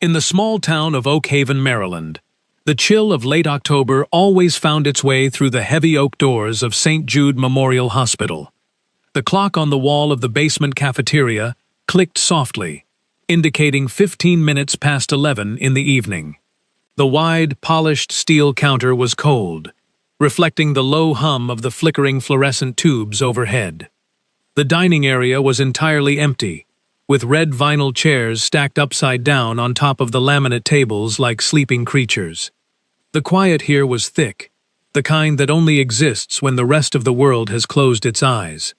In the small town of Oak Haven, Maryland, the chill of late October always found its way through the heavy oak doors of St. Jude Memorial Hospital. The clock on the wall of the basement cafeteria clicked softly, indicating 15 minutes past 11 in the evening. The wide, polished steel counter was cold, reflecting the low hum of the flickering fluorescent tubes overhead. The dining area was entirely empty, with red vinyl chairs stacked upside down on top of the laminate tables like sleeping creatures. The quiet here was thick, the kind that only exists when the rest of the world has closed its eyes.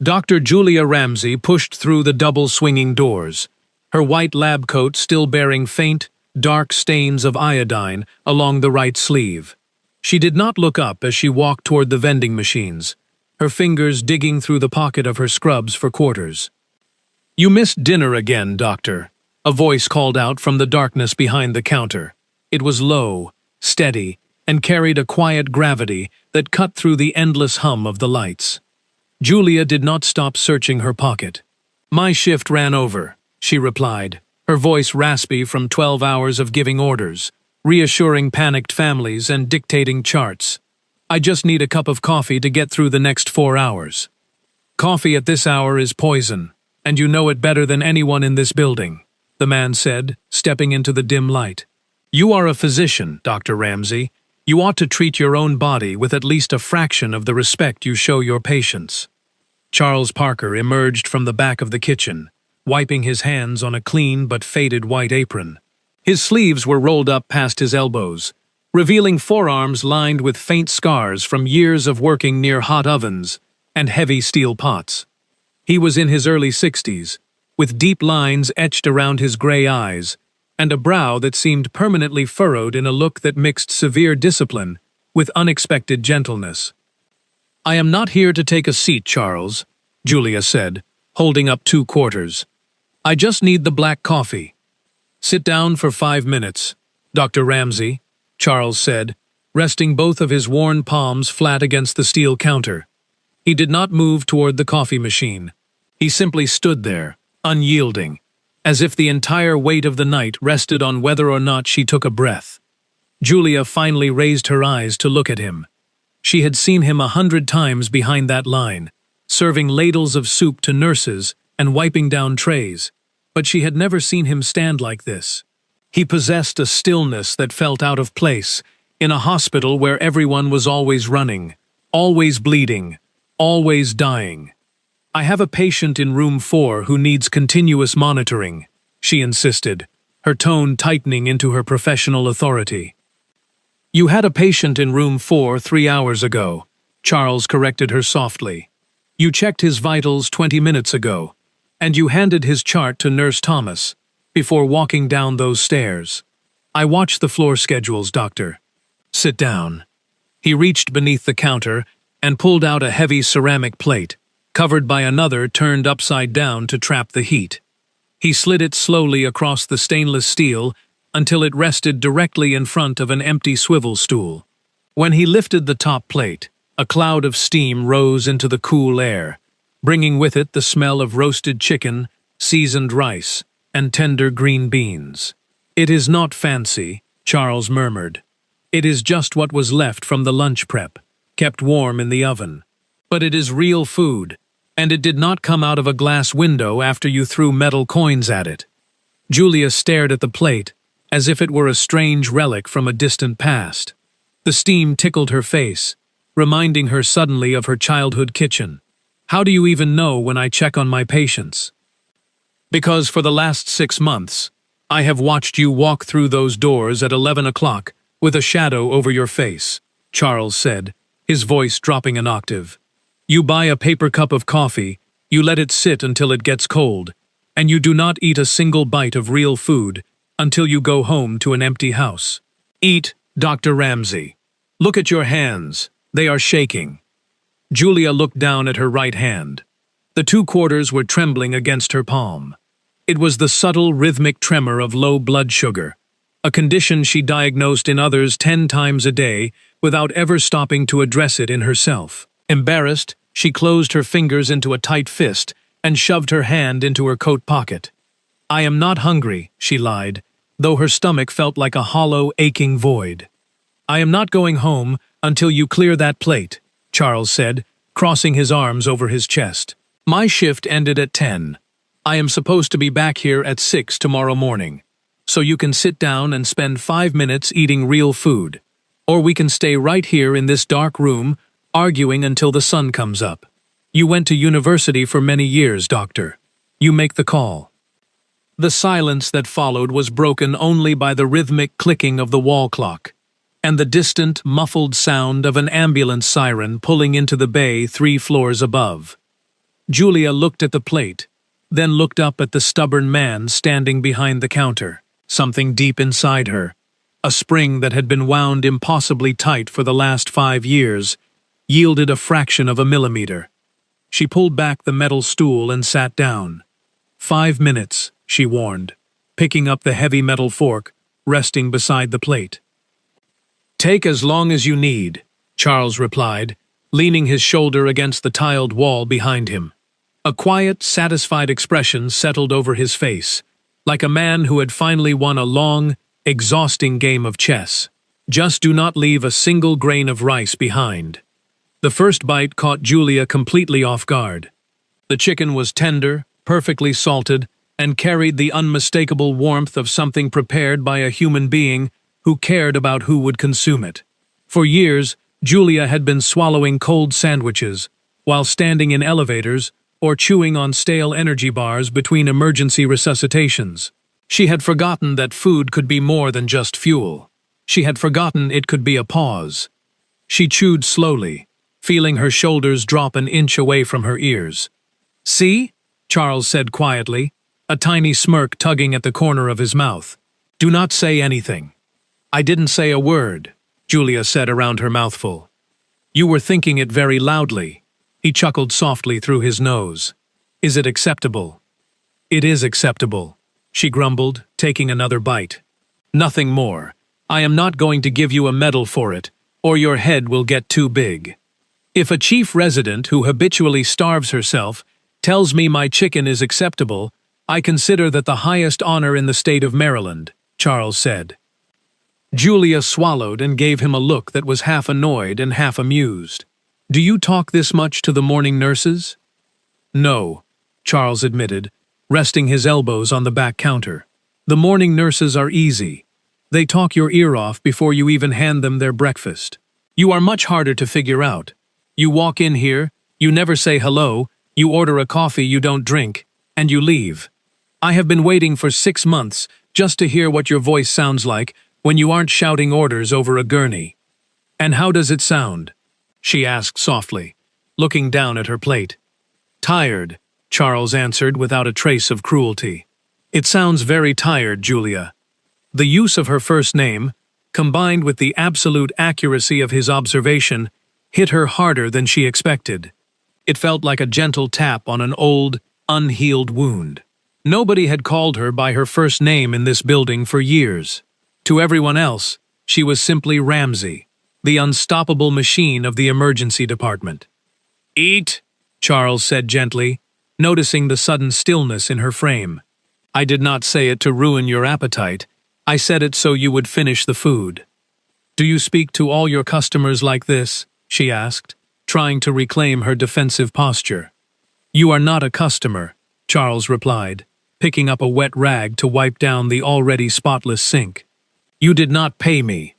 Dr. Julia Ramsey pushed through the double swinging doors, her white lab coat still bearing faint, dark stains of iodine along the right sleeve. She did not look up as she walked toward the vending machines, her fingers digging through the pocket of her scrubs for quarters. "You missed dinner again, doctor," a voice called out from the darkness behind the counter. It was low, steady, and carried a quiet gravity that cut through the endless hum of the lights. Julia did not stop searching her pocket. "My shift ran over," she replied, her voice raspy from 12 hours of giving orders, reassuring panicked families and dictating charts. "I just need a cup of coffee to get through the next 4 hours." "Coffee at this hour is poison, and you know it better than anyone in this building," the man said, stepping into the dim light. "You are a physician, Dr. Ramsey. You ought to treat your own body with at least a fraction of the respect you show your patients." Charles Parker emerged from the back of the kitchen, wiping his hands on a clean but faded white apron. His sleeves were rolled up past his elbows, revealing forearms lined with faint scars from years of working near hot ovens and heavy steel pots. He was in his early 60s, with deep lines etched around his gray eyes, and a brow that seemed permanently furrowed in a look that mixed severe discipline with unexpected gentleness. "I am not here to take a seat, Charles," Julia said, holding up 2 quarters. "I just need the black coffee." "Sit down for 5 minutes, Dr. Ramsey," Charles said, resting both of his worn palms flat against the steel counter. He did not move toward the coffee machine. He simply stood there, unyielding, as if the entire weight of the night rested on whether or not she took a breath. Julia finally raised her eyes to look at him. She had seen him 100 times behind that line, serving ladles of soup to nurses and wiping down trays, but she had never seen him stand like this. He possessed a stillness that felt out of place, in a hospital where everyone was always running, always bleeding, always dying. "I have a patient in room 4 who needs continuous monitoring," she insisted, her tone tightening into her professional authority. "You had a patient in room 4 3 hours ago," Charles corrected her softly. "You checked his vitals 20 minutes ago, and you handed his chart to Nurse Thomas before walking down those stairs. I watched the floor schedules, doctor. Sit down." He reached beneath the counter and pulled out a heavy ceramic plate, covered by another turned upside down to trap the heat. He slid it slowly across the stainless steel until it rested directly in front of an empty swivel stool. When he lifted the top plate, a cloud of steam rose into the cool air, bringing with it the smell of roasted chicken, seasoned rice, and tender green beans. "It is not fancy," Charles murmured. "It is just what was left from the lunch prep, kept warm in the oven. But it is real food, and it did not come out of a glass window after you threw metal coins at it." Julia stared at the plate, as if it were a strange relic from a distant past. The steam tickled her face, reminding her suddenly of her childhood kitchen. "How do you even know when I check on my patients?" "Because for the last 6 months, I have watched you walk through those doors at 11 o'clock with a shadow over your face," Charles said, his voice dropping an octave. "You buy a paper cup of coffee, you let it sit until it gets cold, and you do not eat a single bite of real food until you go home to an empty house. Eat, Dr. Ramsey. Look at your hands. They are shaking." Julia looked down at her right hand. The 2 quarters were trembling against her palm. It was the subtle, rhythmic tremor of low blood sugar, a condition she diagnosed in others 10 times a day without ever stopping to address it in herself. Embarrassed, she closed her fingers into a tight fist and shoved her hand into her coat pocket. "I am not hungry," she lied, though her stomach felt like a hollow, aching void. "I am not going home until you clear that plate," Charles said, crossing his arms over his chest. "My shift ended at 10. I am supposed to be back here at 6 tomorrow morning. So you can sit down and spend 5 minutes eating real food. Or we can stay right here in this dark room, arguing until the sun comes up. You went to university for many years, Doctor. You make the call." The silence that followed was broken only by the rhythmic clicking of the wall clock, and the distant, muffled sound of an ambulance siren pulling into the bay 3 floors above. Julia looked at the plate, then looked up at the stubborn man standing behind the counter. Something deep inside her, a spring that had been wound impossibly tight for the last 5 years, yielded a fraction of a millimeter. She pulled back the metal stool and sat down. 5 minutes, she warned, picking up the heavy metal fork, resting beside the plate. "Take as long as you need," Charles replied, leaning his shoulder against the tiled wall behind him. A quiet, satisfied expression settled over his face, like a man who had finally won a long, exhausting game of chess. "Just do not leave a single grain of rice behind." The first bite caught Julia completely off guard. The chicken was tender, perfectly salted, and carried the unmistakable warmth of something prepared by a human being who cared about who would consume it. For years, Julia had been swallowing cold sandwiches, while standing in elevators, or chewing on stale energy bars between emergency resuscitations. She had forgotten that food could be more than just fuel. She had forgotten it could be a pause. She chewed slowly, feeling her shoulders drop an inch away from her ears. "See?" Charles said quietly, a tiny smirk tugging at the corner of his mouth. "Do not say anything." "I didn't say a word," Julia said around her mouthful. "You were thinking it very loudly." He chuckled softly through his nose. "Is it acceptable?" "It is acceptable," she grumbled, taking another bite. "Nothing more. I am not going to give you a medal for it, or your head will get too big. If a chief resident who habitually starves herself tells me my chicken is acceptable, I consider that the highest honor in the state of Maryland," Charles said. Julia swallowed and gave him a look that was half annoyed and half amused. "Do you talk this much to the morning nurses?" "No," Charles admitted, resting his elbows on the back counter. "The morning nurses are easy. They talk your ear off before you even hand them their breakfast. You are much harder to figure out. You walk in here, you never say hello, you order a coffee you don't drink, and you leave. I have been waiting for 6 months just to hear what your voice sounds like when you aren't shouting orders over a gurney." "And how does it sound?" she asked softly, looking down at her plate. "Tired," Charles answered without a trace of cruelty. "It sounds very tired, Julia." The use of her first name, combined with the absolute accuracy of his observation, hit her harder than she expected. It felt like a gentle tap on an old, unhealed wound. Nobody had called her by her first name in this building for years. To everyone else, she was simply Ramsey, the unstoppable machine of the emergency department. "Eat," Charles said gently, noticing the sudden stillness in her frame. "I did not say it to ruin your appetite. I said it so you would finish the food." "Do you speak to all your customers like this?" she asked, trying to reclaim her defensive posture. "You are not a customer," Charles replied, picking up a wet rag to wipe down the already spotless sink. "You did not pay me.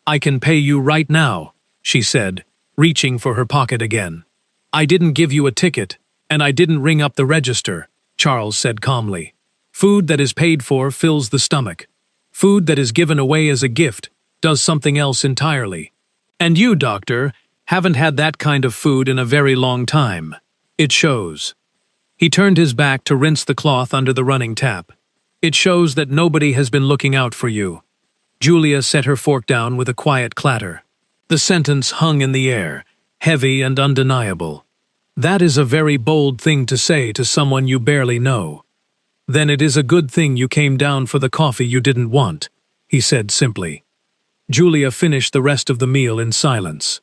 I can pay you right now," she said, reaching for her pocket again. "I didn't give you a ticket, and I didn't ring up the register," Charles said calmly. "Food that is paid for fills the stomach. Food that is given away as a gift does something else entirely. And you, doctor, haven't had that kind of food in a very long time. It shows." He turned his back to rinse the cloth under the running tap. "It shows that nobody has been looking out for you." Julia set her fork down with a quiet clatter. The sentence hung in the air, heavy and undeniable. "That is a very bold thing to say to someone you barely know." "Then it is a good thing you came down for the coffee you didn't want," he said simply. Julia finished the rest of the meal in silence.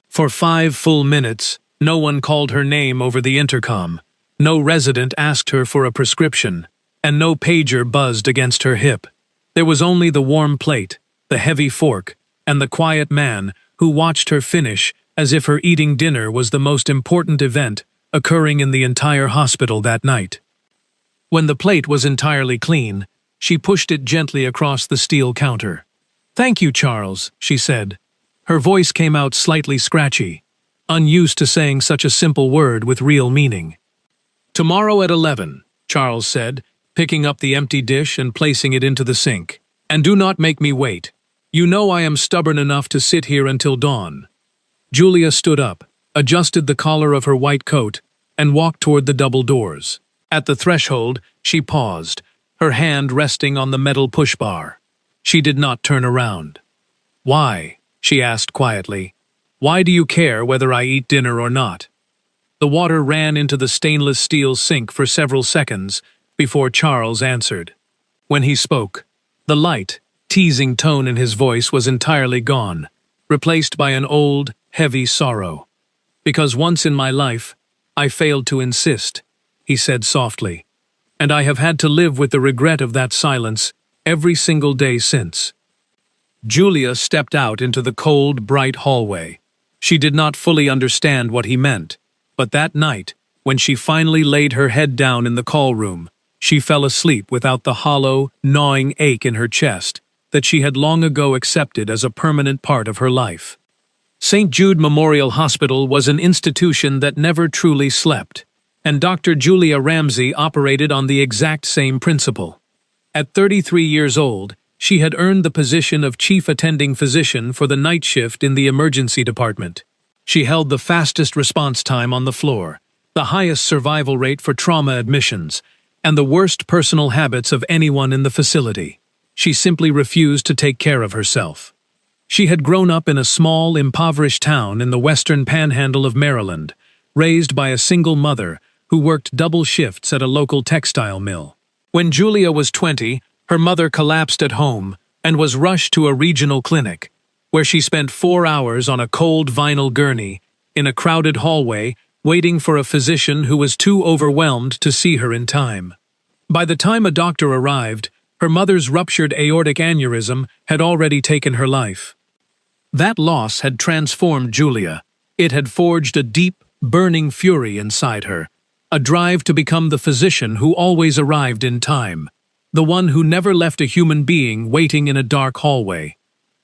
For 5 full minutes, no one called her name over the intercom, no resident asked her for a prescription, and no pager buzzed against her hip. There was only the warm plate, the heavy fork, and the quiet man who watched her finish as if her eating dinner was the most important event occurring in the entire hospital that night. When the plate was entirely clean, she pushed it gently across the steel counter. "Thank you, Charles," she said. Her voice came out slightly scratchy, unused to saying such a simple word with real meaning. "Tomorrow at 11, Charles said, picking up the empty dish and placing it into the sink. "And do not make me wait. You know I am stubborn enough to sit here until dawn." Julia stood up, adjusted the collar of her white coat, and walked toward the double doors. At the threshold, she paused, her hand resting on the metal push-bar. She did not turn around. "Why?" she asked quietly. "Why do you care whether I eat dinner or not?" The water ran into the stainless steel sink for several seconds before Charles answered. When he spoke, the light, teasing tone in his voice was entirely gone, replaced by an old, heavy sorrow. "Because once in my life, I failed to insist," he said softly, "and I have had to live with the regret of that silence every single day since." Julia stepped out into the cold, bright hallway. She did not fully understand what he meant, but that night, when she finally laid her head down in the call room, she fell asleep without the hollow, gnawing ache in her chest that she had long ago accepted as a permanent part of her life. St. Jude Memorial Hospital was an institution that never truly slept, and Dr. Julia Ramsey operated on the exact same principle. At 33 years old, she had earned the position of chief attending physician for the night shift in the emergency department. She held the fastest response time on the floor, the highest survival rate for trauma admissions, and the worst personal habits of anyone in the facility. She simply refused to take care of herself. She had grown up in a small, impoverished town in the western panhandle of Maryland, raised by a single mother who worked double shifts at a local textile mill. When Julia was 20, her mother collapsed at home and was rushed to a regional clinic, where she spent 4 hours on a cold vinyl gurney in a crowded hallway waiting for a physician who was too overwhelmed to see her in time. By the time a doctor arrived, her mother's ruptured aortic aneurysm had already taken her life. That loss had transformed Julia. It had forged a deep, burning fury inside her, a drive to become the physician who always arrived in time, the one who never left a human being waiting in a dark hallway.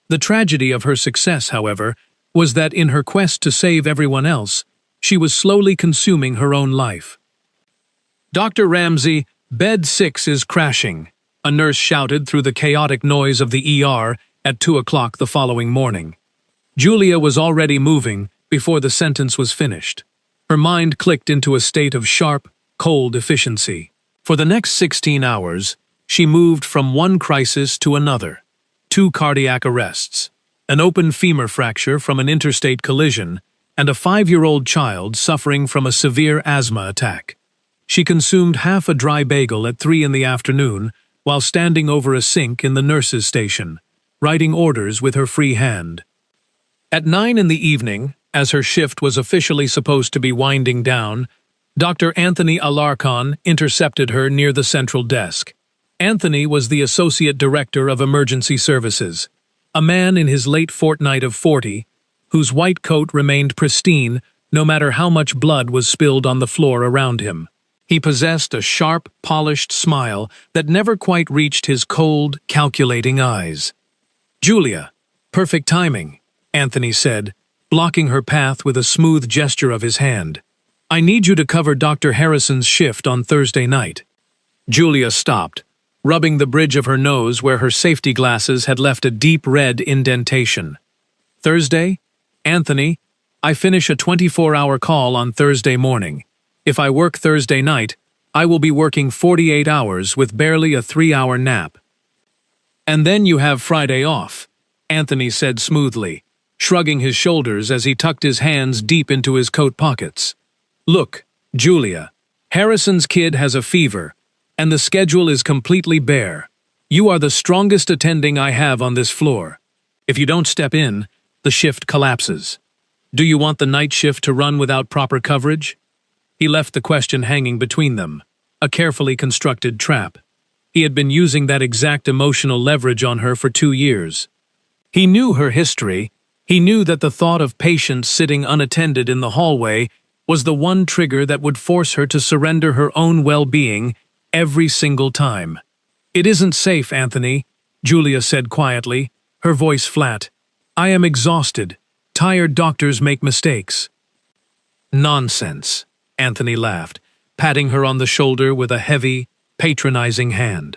The tragedy of her success, however, was that in her quest to save everyone else, she was slowly consuming her own life. "Dr. Ramsey, bed 6 is crashing," a nurse shouted through the chaotic noise of the ER at 2 o'clock the following morning. Julia was already moving before the sentence was finished. Her mind clicked into a state of sharp, cold efficiency. For the next 16 hours, she moved from one crisis to another. 2 cardiac arrests, an open femur fracture from an interstate collision, and a 5-year-old child suffering from a severe asthma attack. She consumed half a dry bagel at 3 in the afternoon while standing over a sink in the nurse's station, writing orders with her free hand. At 9 in the evening, as her shift was officially supposed to be winding down, Dr. Anthony Alarcon intercepted her near the central desk. Anthony was the Associate Director of Emergency Services, a man in his late fortnight of 40, whose white coat remained pristine no matter how much blood was spilled on the floor around him. He possessed a sharp, polished smile that never quite reached his cold, calculating eyes. "Julia, perfect timing," Anthony said, blocking her path with a smooth gesture of his hand. "I need you to cover Dr. Harrison's shift on Thursday night." Julia stopped, rubbing the bridge of her nose where her safety glasses had left a deep red indentation. "Thursday? Anthony, I finish a 24-hour call on Thursday morning. If I work Thursday night, I will be working 48 hours with barely a 3-hour nap." "And then you have Friday off," Anthony said smoothly, shrugging his shoulders as he tucked his hands deep into his coat pockets. "Look, Julia, Harrison's kid has a fever, and the schedule is completely bare. You are the strongest attending I have on this floor. If you don't step in, the shift collapses. Do you want the night shift to run without proper coverage?" He left the question hanging between them, a carefully constructed trap. He had been using that exact emotional leverage on her for 2 years. He knew her history. He knew that the thought of patients sitting unattended in the hallway was the one trigger that would force her to surrender her own well-being every single time. "It isn't safe, Anthony," Julia said quietly, her voice flat. "I am exhausted. Tired doctors make mistakes." "Nonsense," Anthony laughed, patting her on the shoulder with a heavy, patronizing hand.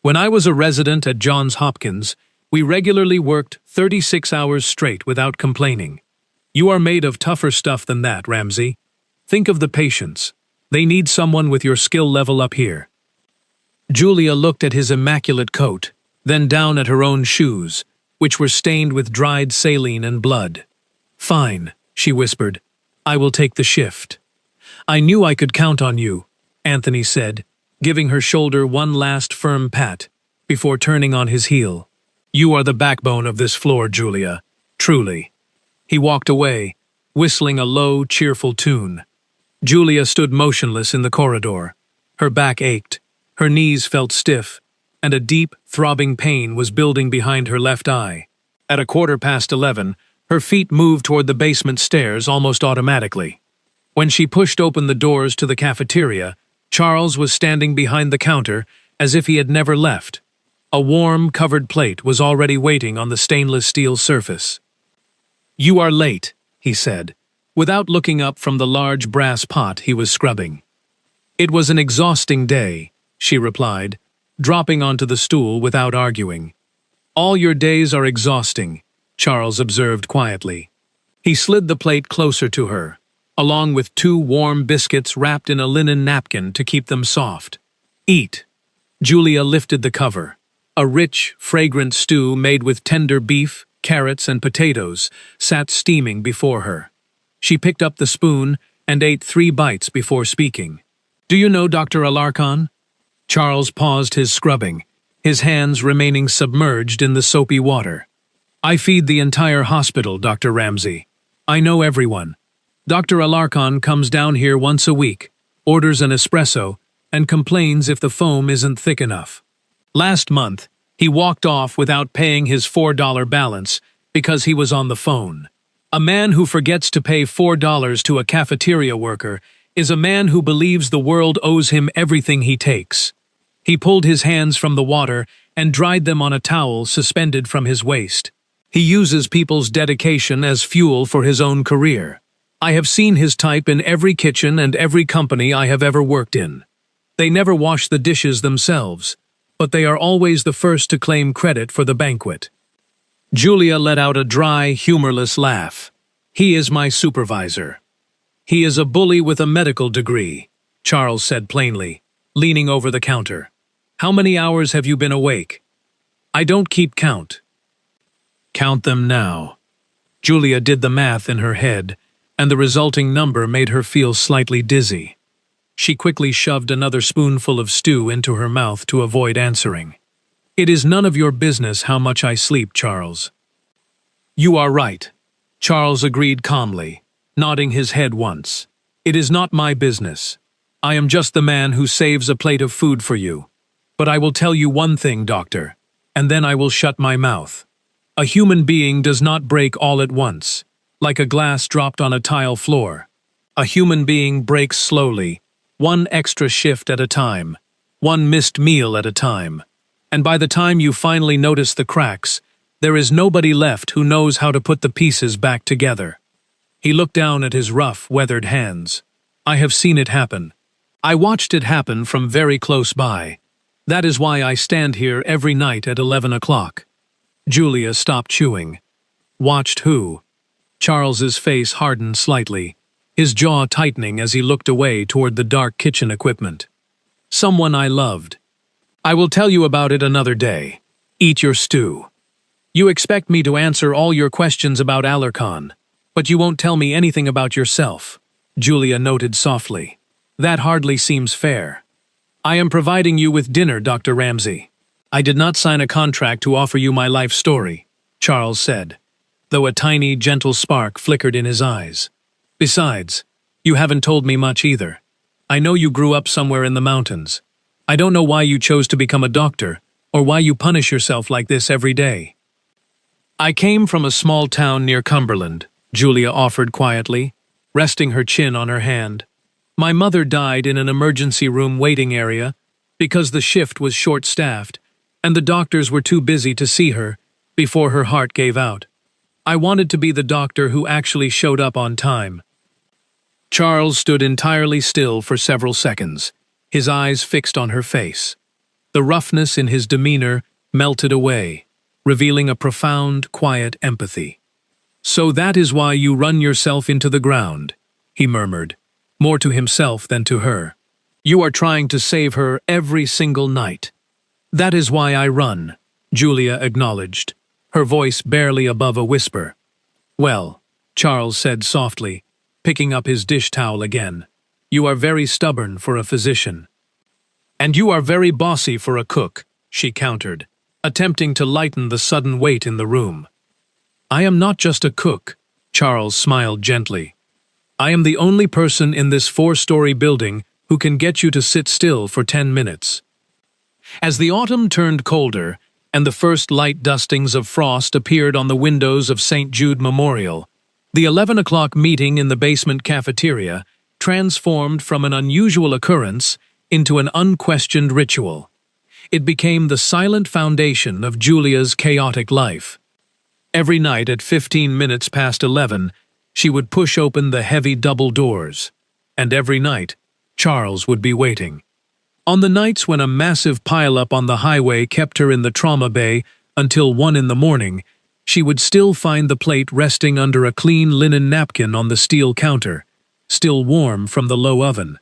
"When I was a resident at Johns Hopkins, we regularly worked 36 hours straight without complaining. You are made of tougher stuff than that, Ramsey. Think of the patients. They need someone with your skill level up here." Julia looked at his immaculate coat, then down at her own shoes, which were stained with dried saline and blood. "Fine," she whispered. "I will take the shift." "I knew I could count on you," Anthony said, giving her shoulder one last firm pat, before turning on his heel. "You are the backbone of this floor, Julia. Truly." He walked away, whistling a low, cheerful tune. Julia stood motionless in the corridor. Her back ached, her knees felt stiff, and a deep, throbbing pain was building behind her left eye. At 11:15, her feet moved toward the basement stairs almost automatically. When she pushed open the doors to the cafeteria, Charles was standing behind the counter as if he had never left. A warm, covered plate was already waiting on the stainless steel surface. "You are late," he said, without looking up from the large brass pot he was scrubbing. "It was an exhausting day," she replied, dropping onto the stool without arguing. "All your days are exhausting," Charles observed quietly. He slid the plate closer to her, along with 2 warm biscuits wrapped in a linen napkin to keep them soft. "Eat." Julia lifted the cover. A rich, fragrant stew made with tender beef, carrots, and potatoes sat steaming before her. She picked up the spoon and ate 3 bites before speaking. "Do you know Dr. Alarcon?" Charles paused his scrubbing, his hands remaining submerged in the soapy water. "I feed the entire hospital, Dr. Ramsey. I know everyone. Dr. Alarcon comes down here once a week, orders an espresso, and complains if the foam isn't thick enough. Last month, he walked off without paying his $4 balance because he was on the phone. A man who forgets to pay $4 to a cafeteria worker is a man who believes the world owes him everything he takes." He pulled his hands from the water and dried them on a towel suspended from his waist. "He uses people's dedication as fuel for his own career. I have seen his type in every kitchen and every company I have ever worked in. They never wash the dishes themselves, but they are always the first to claim credit for the banquet." Julia let out a dry, humorless laugh. "He is my supervisor." "He is a bully with a medical degree," Charles said plainly, leaning over the counter. "How many hours have you been awake?" "I don't keep count." "Count them now." Julia did the math in her head, and the resulting number made her feel slightly dizzy. She quickly shoved another spoonful of stew into her mouth to avoid answering. "It is none of your business how much I sleep, Charles." "You are right," Charles agreed calmly, nodding his head once. "It is not my business. I am just the man who saves a plate of food for you. But I will tell you one thing, doctor, and then I will shut my mouth. A human being does not break all at once, like a glass dropped on a tile floor. A human being breaks slowly, one extra shift at a time, one missed meal at a time. And by the time you finally notice the cracks, there is nobody left who knows how to put the pieces back together." He looked down at his rough, weathered hands. "I have seen it happen. I watched it happen from very close by. That is why I stand here every night at 11 o'clock. Julia stopped chewing. "Watched who?" Charles's face hardened slightly, his jaw tightening as he looked away toward the dark kitchen equipment. "Someone I loved. I will tell you about it another day. Eat your stew." "You expect me to answer all your questions about Alarcon, but you won't tell me anything about yourself," Julia noted softly. "That hardly seems fair." "I am providing you with dinner, Dr. Ramsey. I did not sign a contract to offer you my life story," Charles said, though a tiny, gentle spark flickered in his eyes. "Besides, you haven't told me much either. I know you grew up somewhere in the mountains. I don't know why you chose to become a doctor, or why you punish yourself like this every day. I came from a small town near Cumberland, Julia offered quietly, resting her chin on her hand. My mother died in an emergency room waiting area because the shift was short-staffed, and the doctors were too busy to see her before her heart gave out. I wanted to be the doctor who actually showed up on time. Charles stood entirely still for several seconds, his eyes fixed on her face. The roughness in his demeanor melted away, revealing a profound, quiet empathy. "So that is why you run yourself into the ground," he murmured, more to himself than to her. "You are trying to save her every single night." "That is why I run," Julia acknowledged, her voice barely above a whisper. "Well," Charles said softly, picking up his dish towel again, "you are very stubborn for a physician." "And you are very bossy for a cook," she countered, attempting to lighten the sudden weight in the room. "I am not just a cook," Charles smiled gently. "I am the only person in this 4-story building who can get you to sit still for 10 minutes. As the autumn turned colder, and the first light dustings of frost appeared on the windows of St. Jude Memorial, the 11 o'clock meeting in the basement cafeteria transformed from an unusual occurrence into an unquestioned ritual. It became the silent foundation of Julia's chaotic life. Every night at 15 minutes past 11, she would push open the heavy double doors, and every night, Charles would be waiting. On the nights when a massive pileup on the highway kept her in the trauma bay until 1 in the morning, she would still find the plate resting under a clean linen napkin on the steel counter, still warm from the low oven.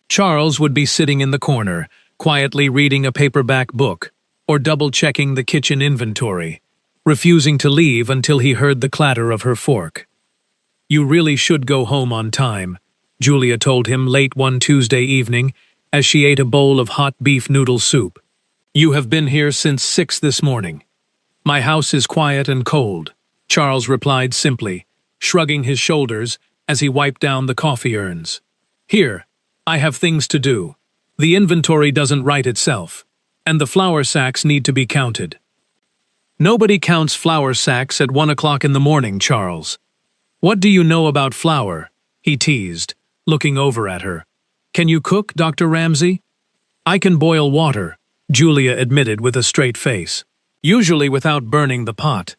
Charles would be sitting in the corner, quietly reading a paperback book, or double-checking the kitchen inventory, refusing to leave until he heard the clatter of her fork. "You really should go home on time," Julia told him late one Tuesday evening, as she ate a bowl of hot beef noodle soup. "You have been here since 6 this morning." "My house is quiet and cold," Charles replied simply, shrugging his shoulders as he wiped down the coffee urns. "Here, I have things to do. The inventory doesn't write itself, and the flour sacks need to be counted." "Nobody counts flour sacks at 1 o'clock in the morning, Charles." "What do you know about flour?" he teased, looking over at her. "Can you cook, Dr. Ramsay?" "I can boil water," Julia admitted with a straight face, "usually without burning the pot."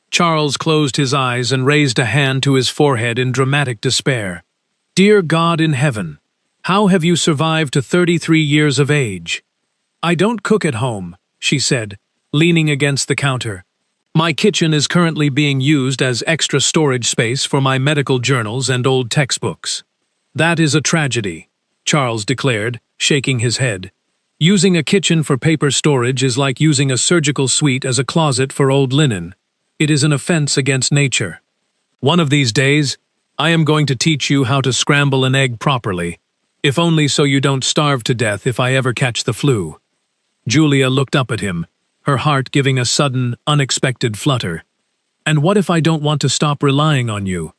Charles closed his eyes and raised a hand to his forehead in dramatic despair. "Dear God in heaven, how have you survived to 33 years of age?" "I don't cook at home," she said, leaning against the counter. "My kitchen is currently being used as extra storage space for my medical journals and old textbooks." "That is a tragedy," Charles declared, shaking his head. "Using a kitchen for paper storage is like using a surgical suite as a closet for old linen. It is an offense against nature. One of these days, I am going to teach you how to scramble an egg properly, if only so you don't starve to death if I ever catch the flu." Julia looked up at him, her heart giving a sudden, unexpected flutter. "And what if I don't want to stop relying on you?"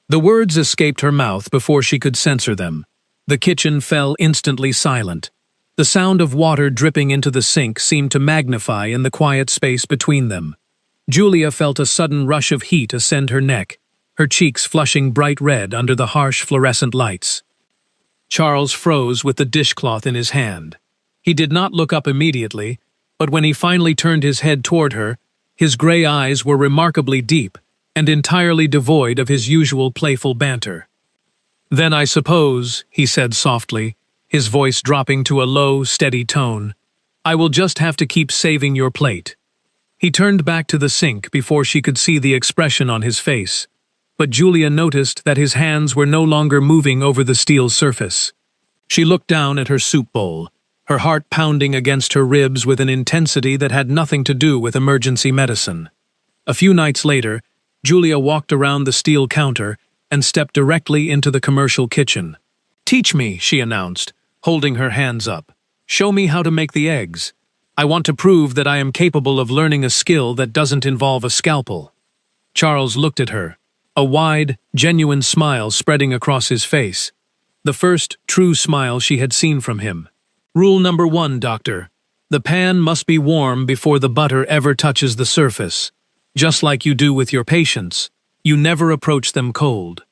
The words escaped her mouth before she could censor them. The kitchen fell instantly silent. The sound of water dripping into the sink seemed to magnify in the quiet space between them. Julia felt a sudden rush of heat ascend her neck, her cheeks flushing bright red under the harsh fluorescent lights. Charles froze with the dishcloth in his hand. He did not look up immediately, but when he finally turned his head toward her, his gray eyes were remarkably deep and entirely devoid of his usual playful banter. "Then I suppose," he said softly, his voice dropping to a low, steady tone, "I will just have to keep saving your plate." He turned back to the sink before she could see the expression on his face, but Julia noticed that his hands were no longer moving over the steel surface. She looked down at her soup bowl, her heart pounding against her ribs with an intensity that had nothing to do with emergency medicine. A few nights later, Julia walked around the steel counter and stepped directly into the commercial kitchen. "Teach me," she announced, holding her hands up. "Show me how to make the eggs. I want to prove that I am capable of learning a skill that doesn't involve a scalpel." Charles looked at her, a wide, genuine smile spreading across his face, the first true smile she had seen from him. Rule number 1, doctor. The pan must be warm before the butter ever touches the surface. Just like you do with your patients, you never approach them cold.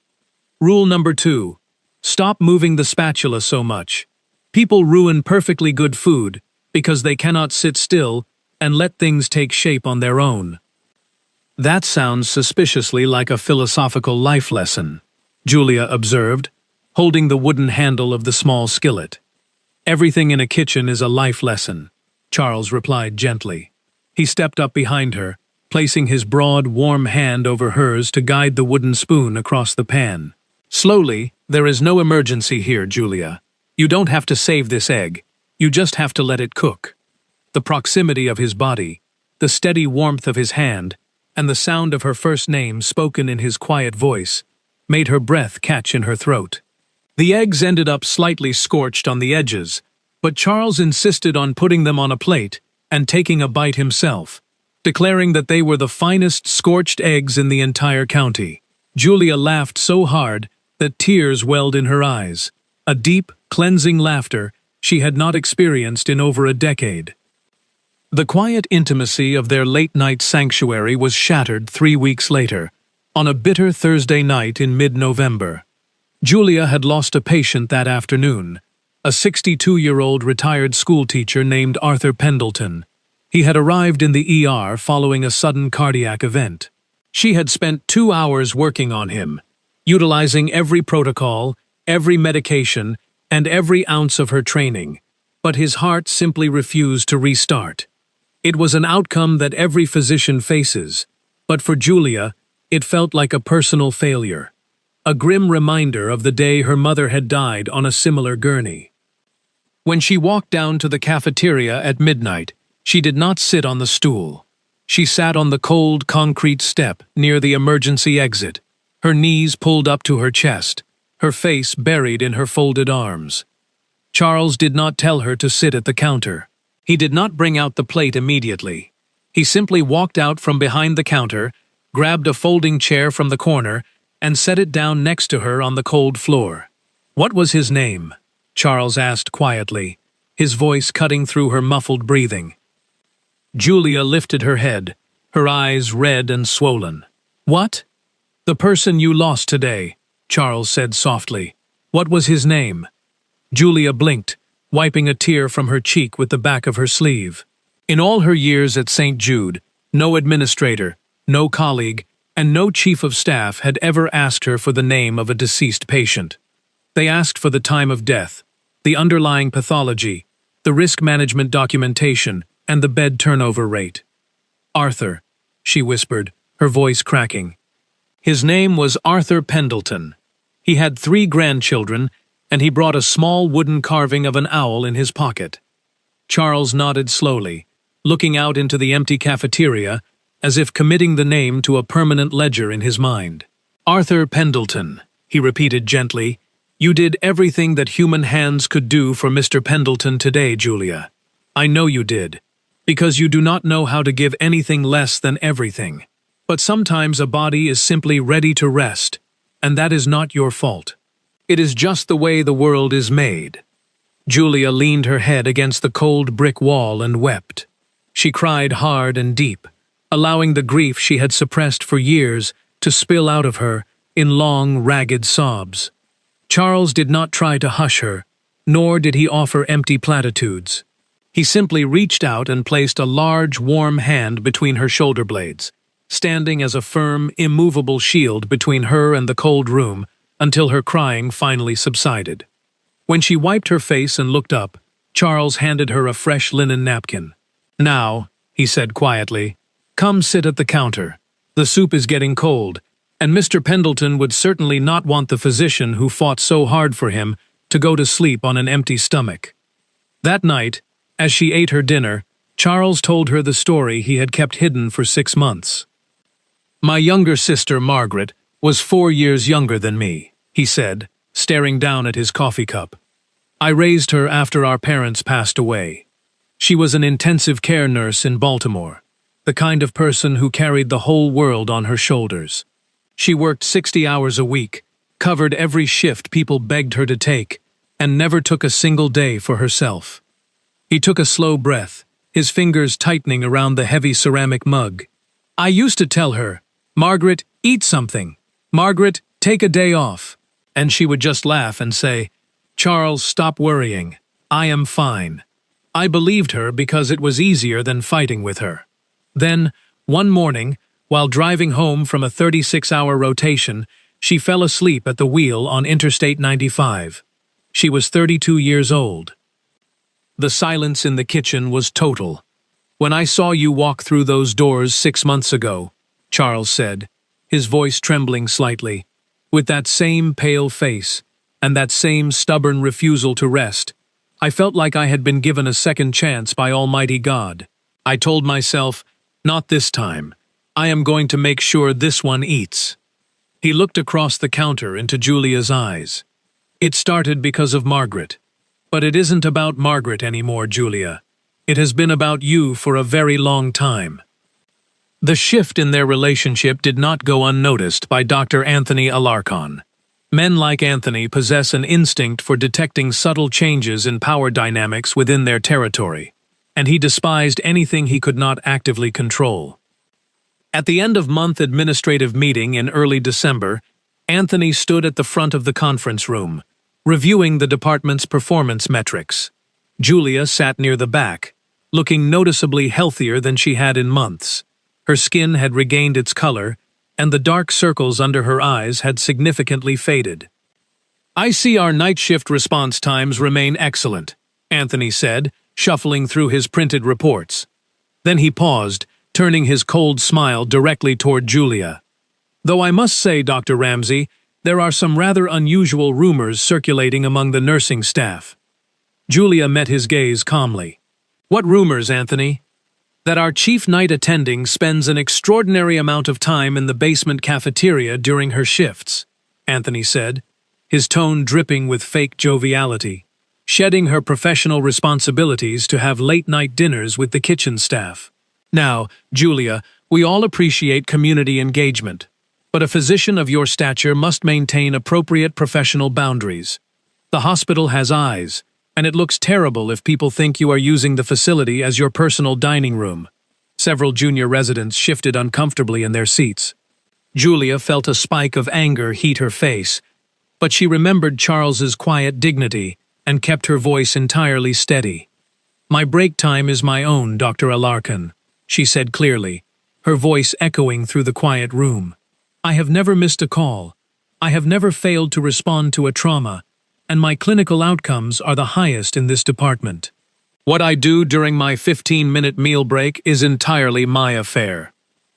Rule number 2. Stop moving the spatula so much. People ruin perfectly good food because they cannot sit still and let things take shape on their own. That sounds suspiciously like a philosophical life lesson, Julia observed, holding the wooden handle of the small skillet. Everything in a kitchen is a life lesson, Charles replied gently. He stepped up behind her, placing his broad, warm hand over hers to guide the wooden spoon across the pan. Slowly, there is no emergency here, Julia. You don't have to save this egg. You just have to let it cook. The proximity of his body, the steady warmth of his hand, and the sound of her first name spoken in his quiet voice made her breath catch in her throat. The eggs ended up slightly scorched on the edges, but Charles insisted on putting them on a plate and taking a bite himself, declaring that they were the finest scorched eggs in the entire county. Julia laughed so hard that tears welled in her eyes, a deep, cleansing laughter she had not experienced in over a decade. The quiet intimacy of their late-night sanctuary was shattered 3 weeks later, on a bitter Thursday night in mid-November. Julia had lost a patient that afternoon, a 62-year-old retired schoolteacher named Arthur Pendleton. He had arrived in the ER following a sudden cardiac event. She had spent 2 hours working on him, utilizing every protocol, every medication, and every ounce of her training, but his heart simply refused to restart. It was an outcome that every physician faces, but for Julia, it felt like a personal failure, a grim reminder of the day her mother had died on a similar gurney. When she walked down to the cafeteria at midnight, she did not sit on the stool. She sat on the cold concrete step near the emergency exit, her knees pulled up to her chest, her face buried in her folded arms. Charles did not tell her to sit at the counter. He did not bring out the plate immediately. He simply walked out from behind the counter, grabbed a folding chair from the corner, and set it down next to her on the cold floor. "What was his name?" Charles asked quietly, his voice cutting through her muffled breathing. Julia lifted her head, her eyes red and swollen. "What?" "The person you lost today," Charles said softly. "What was his name?" Julia blinked, wiping a tear from her cheek with the back of her sleeve. In all her years at St. Jude, no administrator, no colleague, and no chief of staff had ever asked her for the name of a deceased patient. They asked for the time of death, the underlying pathology, the risk management documentation, and the bed turnover rate. "Arthur," she whispered, her voice cracking. His name was Arthur Pendleton. He had 3 grandchildren, and he brought a small wooden carving of an owl in his pocket. Charles nodded slowly, looking out into the empty cafeteria, as if committing the name to a permanent ledger in his mind. "Arthur Pendleton," he repeated gently. "You did everything that human hands could do for Mr. Pendleton today, Julia. I know you did, because you do not know how to give anything less than everything. But sometimes a body is simply ready to rest, and that is not your fault. It is just the way the world is made." Julia leaned her head against the cold brick wall and wept. She cried hard and deep, allowing the grief she had suppressed for years to spill out of her in long, ragged sobs. Charles did not try to hush her, nor did he offer empty platitudes. He simply reached out and placed a large, warm hand between her shoulder blades, standing as a firm, immovable shield between her and the cold room until her crying finally subsided. When she wiped her face and looked up, Charles handed her a fresh linen napkin. "Now," he said quietly, "come sit at the counter. The soup is getting cold, and Mr. Pendleton would certainly not want the physician who fought so hard for him to go to sleep on an empty stomach." That night, as she ate her dinner, Charles told her the story he had kept hidden for 6 months. "My younger sister, Margaret, was 4 years younger than me," he said, staring down at his coffee cup. "I raised her after our parents passed away. She was an intensive care nurse in Baltimore, the kind of person who carried the whole world on her shoulders. She worked 60 hours a week, covered every shift people begged her to take, and never took a single day for herself. He took a slow breath, his fingers tightening around the heavy ceramic mug. I used to tell her, "Margaret, eat something. Margaret, take a day off." And she would just laugh and say, "Charles, stop worrying. I am fine." I believed her because it was easier than fighting with her. Then, one morning, while driving home from a 36-hour rotation, she fell asleep at the wheel on Interstate 95. She was 32 years old. The silence in the kitchen was total. "When I saw you walk through those doors 6 months ago," Charles said, his voice trembling slightly, "with that same pale face and that same stubborn refusal to rest, I felt like I had been given a second chance by Almighty God. I told myself, not this time. I am going to make sure this one eats." He looked across the counter into Julia's eyes. "It started because of Margaret. But it isn't about Margaret anymore, Julia. It has been about you for a very long time." The shift in their relationship did not go unnoticed by Dr. Anthony Alarcon. Men like Anthony possess an instinct for detecting subtle changes in power dynamics within their territory, and he despised anything he could not actively control. At the end-of-month administrative meeting in early December, Anthony stood at the front of the conference room, reviewing the department's performance metrics. Julia sat near the back, looking noticeably healthier than she had in months. Her skin had regained its color, and the dark circles under her eyes had significantly faded. "I see our night shift response times remain excellent," Anthony said, shuffling through his printed reports. Then he paused, turning his cold smile directly toward Julia. "Though I must say, Dr. Ramsey, there are some rather unusual rumors circulating among the nursing staff." Julia met his gaze calmly. "What rumors, Anthony?" "That our chief night attending spends an extraordinary amount of time in the basement cafeteria during her shifts," Anthony said, his tone dripping with fake joviality, shedding her professional responsibilities to have late-night dinners with the kitchen staff. "Now, Julia, we all appreciate community engagement, but a physician of your stature must maintain appropriate professional boundaries. The hospital has eyes, and it looks terrible if people think you are using the facility as your personal dining room." Several junior residents shifted uncomfortably in their seats. Julia felt a spike of anger heat her face, but she remembered Charles's quiet dignity and kept her voice entirely steady. "My break time is my own, Dr. Alarcon," she said clearly, her voice echoing through the quiet room. "I have never missed a call. I have never failed to respond to a trauma, and my clinical outcomes are the highest in this department. What I do during my 15-minute meal break is entirely my affair."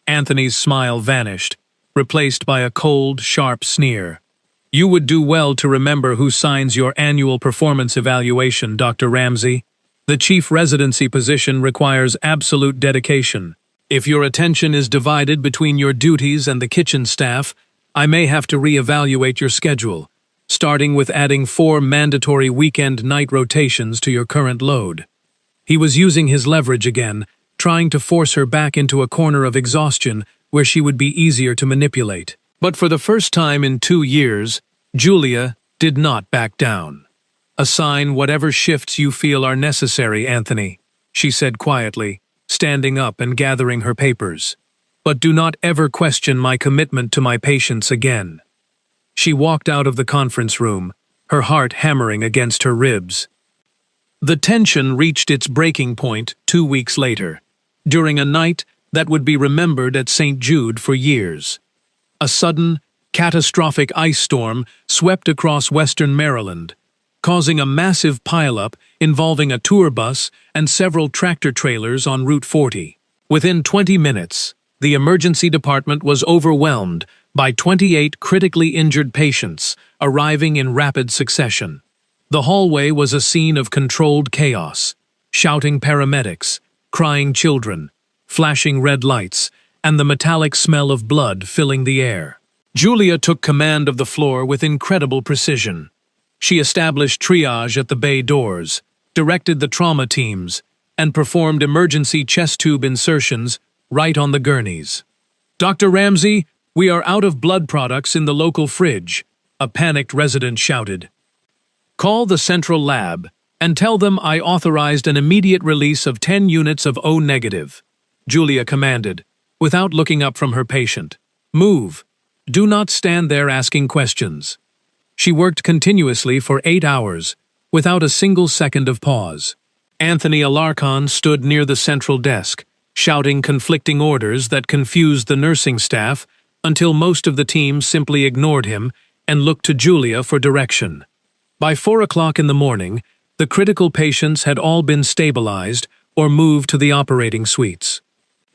Anthony's smile vanished, replaced by a cold, sharp sneer. "You would do well to remember who signs your annual performance evaluation, Dr. Ramsey. The chief residency position requires absolute dedication. If your attention is divided between your duties and the kitchen staff, I may have to reevaluate your schedule, starting with adding 4 mandatory weekend night rotations to your current load." He was using his leverage again, trying to force her back into a corner of exhaustion where she would be easier to manipulate. But for the first time in 2 years, Julia did not back down. "Assign whatever shifts you feel are necessary, Anthony," she said quietly, standing up and gathering her papers. "But do not ever question my commitment to my patients again." She walked out of the conference room, her heart hammering against her ribs. The tension reached its breaking point 2 weeks later, during a night that would be remembered at St. Jude for years. A sudden, catastrophic ice storm swept across western Maryland, causing a massive pileup involving a tour bus and several tractor-trailers on Route 40. Within 20 minutes, the emergency department was overwhelmed by 28 critically injured patients arriving in rapid succession. The hallway was a scene of controlled chaos, shouting paramedics, crying children, flashing red lights, and the metallic smell of blood filling the air. Julia took command of the floor with incredible precision. She established triage at the bay doors, directed the trauma teams, and performed emergency chest tube insertions right on the gurneys. "Dr. Ramsey, we are out of blood products in the local fridge," a panicked resident shouted. "Call the central lab," And tell them I authorized an immediate release of 10 units of O negative, Julia commanded, without looking up from her patient. Move. Do not stand there asking questions. She worked continuously for 8 hours, without a single second of pause. Anthony Alarcon stood near the central desk, shouting conflicting orders that confused the nursing staff until most of the team simply ignored him and looked to Julia for direction. By 4 o'clock in the morning, the critical patients had all been stabilized or moved to the operating suites.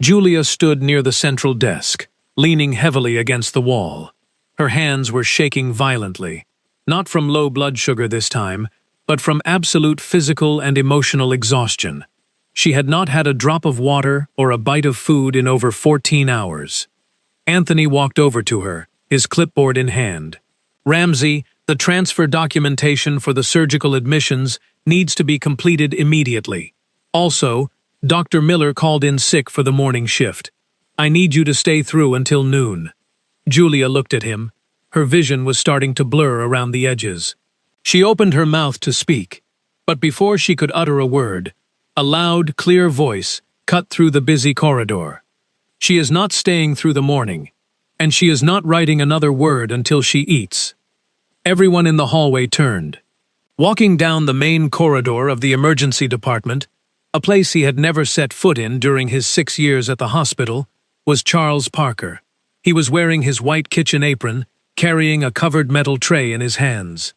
Julia stood near the central desk, leaning heavily against the wall. Her hands were shaking violently, not from low blood sugar this time, but from absolute physical and emotional exhaustion. She had not had a drop of water or a bite of food in over 14 hours. Anthony walked over to her, his clipboard in hand. Ramsey, the transfer documentation for the surgical admissions needs to be completed immediately. Also, Dr. Miller called in sick for the morning shift. I need you to stay through until noon. Julia looked at him. Her vision was starting to blur around the edges. She opened her mouth to speak, but before she could utter a word, a loud, clear voice cut through the busy corridor. She is not staying through the morning, and she is not writing another word until she eats. Everyone in the hallway turned. Walking down the main corridor of the emergency department, a place he had never set foot in during his 6 years at the hospital, was Charles Parker. He was wearing his white kitchen apron, carrying a covered metal tray in his hands.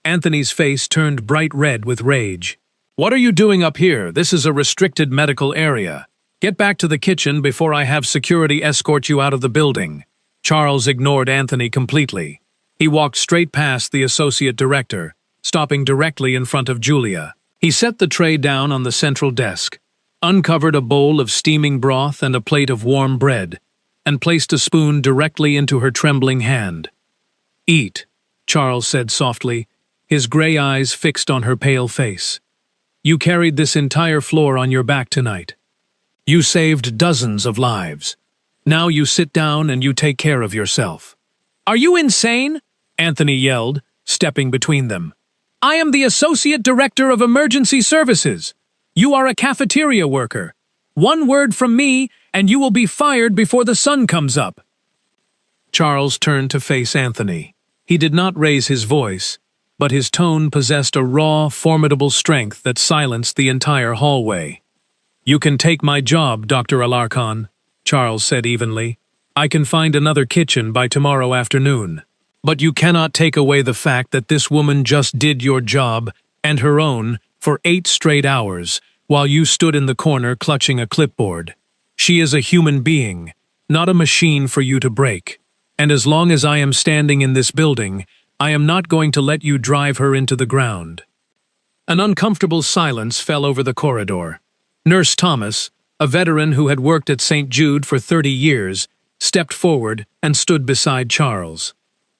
Anthony's face turned bright red with rage. What are you doing up here? This is a restricted medical area. Get back to the kitchen before I have security escort you out of the building. Charles ignored Anthony completely. He walked straight past the associate director, stopping directly in front of Julia. He set the tray down on the central desk, uncovered a bowl of steaming broth and a plate of warm bread, and placed a spoon directly into her trembling hand. Eat, Charles said softly, his gray eyes fixed on her pale face. You carried this entire floor on your back tonight. You saved dozens of lives. Now you sit down and you take care of yourself. Are you insane? Anthony yelled, stepping between them. I am the Associate Director of Emergency Services. You are a cafeteria worker. One word from me, and you will be fired before the sun comes up. Charles turned to face Anthony. He did not raise his voice, but his tone possessed a raw, formidable strength that silenced the entire hallway. You can take my job, Dr. Alarcon, Charles said evenly. I can find another kitchen by tomorrow afternoon. But you cannot take away the fact that this woman just did your job, and her own, for 8 straight hours, while you stood in the corner clutching a clipboard. She is a human being, not a machine for you to break. And as long as I am standing in this building, I am not going to let you drive her into the ground. An uncomfortable silence fell over the corridor. Nurse Thomas, a veteran who had worked at St. Jude for 30 years, stepped forward and stood beside Charles.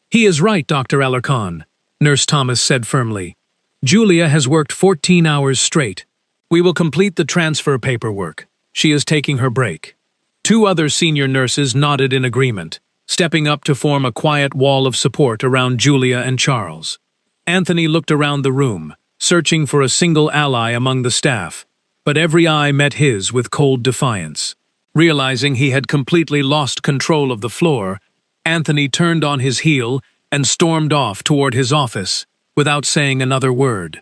He is right, Dr. Alarcon, Nurse Thomas said firmly. Julia has worked 14 hours straight. We will complete the transfer paperwork. She is taking her break. 2 other senior nurses nodded in agreement, stepping up to form a quiet wall of support around Julia and Charles. Anthony looked around the room, searching for a single ally among the staff, but every eye met his with cold defiance. Realizing he had completely lost control of the floor, Anthony turned on his heel and stormed off toward his office, without saying another word.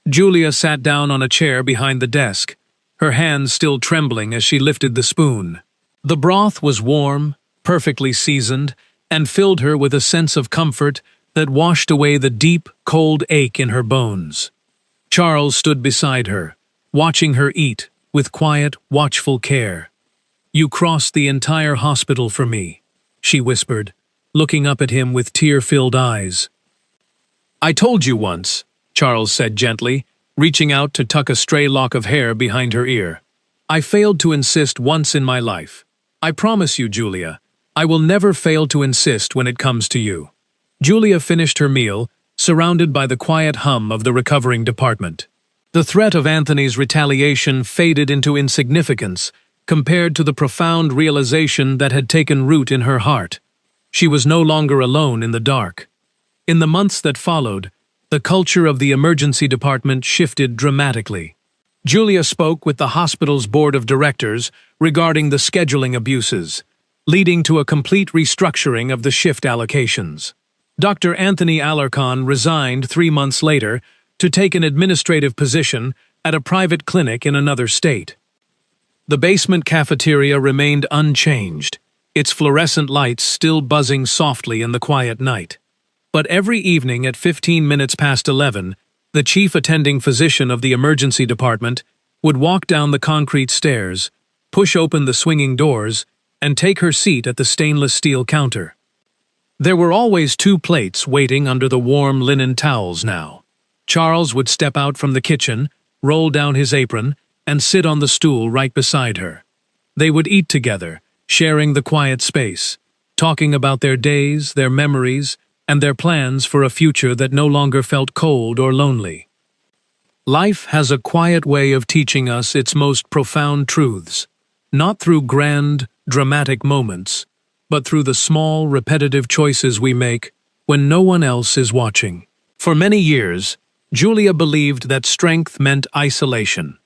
Julia sat down on a chair behind the desk, her hands still trembling as she lifted the spoon. The broth was warm, perfectly seasoned, and filled her with a sense of comfort that washed away the deep, cold ache in her bones. Charles stood beside her, watching her eat with quiet, watchful care. You crossed the entire hospital for me, she whispered, looking up at him with tear-filled eyes. I told you once, Charles said gently, reaching out to tuck a stray lock of hair behind her ear. I failed to insist once in my life. I promise you, Julia, I will never fail to insist when it comes to you. Julia finished her meal, surrounded by the quiet hum of the recovering department. The threat of Anthony's retaliation faded into insignificance compared to the profound realization that had taken root in her heart. She was no longer alone in the dark. In the months that followed, the culture of the emergency department shifted dramatically. Julia spoke with the hospital's board of directors regarding the scheduling abuses, leading to a complete restructuring of the shift allocations. Dr. Anthony Alarcon resigned 3 months later to take an administrative position at a private clinic in another state. The basement cafeteria remained unchanged, its fluorescent lights still buzzing softly in the quiet night. But every evening at 15 minutes past 11, the chief attending physician of the emergency department would walk down the concrete stairs, push open the swinging doors, and take her seat at the stainless steel counter. There were always 2 plates waiting under the warm linen towels now. Charles would step out from the kitchen, roll down his apron, and sit on the stool right beside her. They would eat together, sharing the quiet space, talking about their days, their memories, and their plans for a future that no longer felt cold or lonely. Life has a quiet way of teaching us its most profound truths, not through grand, dramatic moments, but through the small, repetitive choices we make when no one else is watching. For many years, Julia believed that strength meant isolation,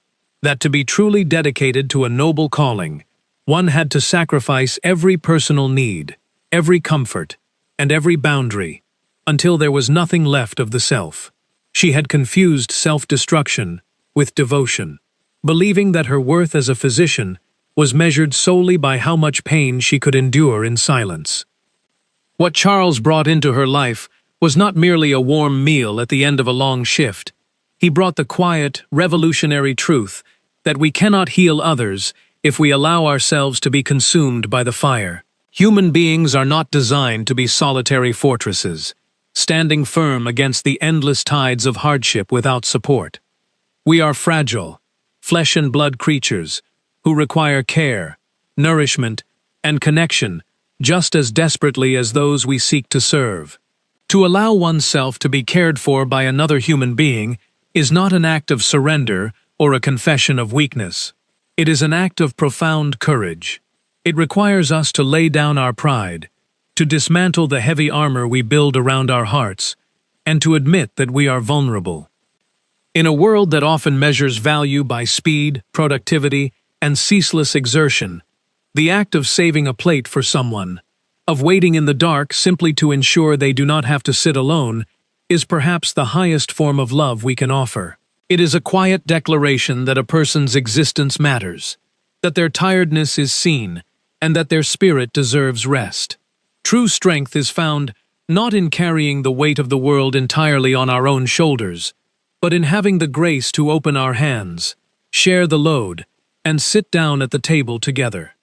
that to be truly dedicated to a noble calling, one had to sacrifice every personal need, every comfort, and every boundary, until there was nothing left of the self. She had confused self-destruction with devotion, believing that her worth as a physician was measured solely by how much pain she could endure in silence. What Charles brought into her life was not merely a warm meal at the end of a long shift. He brought the quiet, revolutionary truth that we cannot heal others if we allow ourselves to be consumed by the fire. Human beings are not designed to be solitary fortresses, standing firm against the endless tides of hardship without support. We are fragile, flesh and blood creatures who require care, nourishment, and connection just as desperately as those we seek to serve. To allow oneself to be cared for by another human being is not an act of surrender or a confession of weakness. It is an act of profound courage. It requires us to lay down our pride, to dismantle the heavy armor we build around our hearts, and to admit that we are vulnerable. In a world that often measures value by speed, productivity, and ceaseless exertion, the act of saving a plate for someone, of waiting in the dark simply to ensure they do not have to sit alone, is perhaps the highest form of love we can offer. It is a quiet declaration that a person's existence matters, that their tiredness is seen, and that their spirit deserves rest. True strength is found not in carrying the weight of the world entirely on our own shoulders, but in having the grace to open our hands, share the load, and sit down at the table together.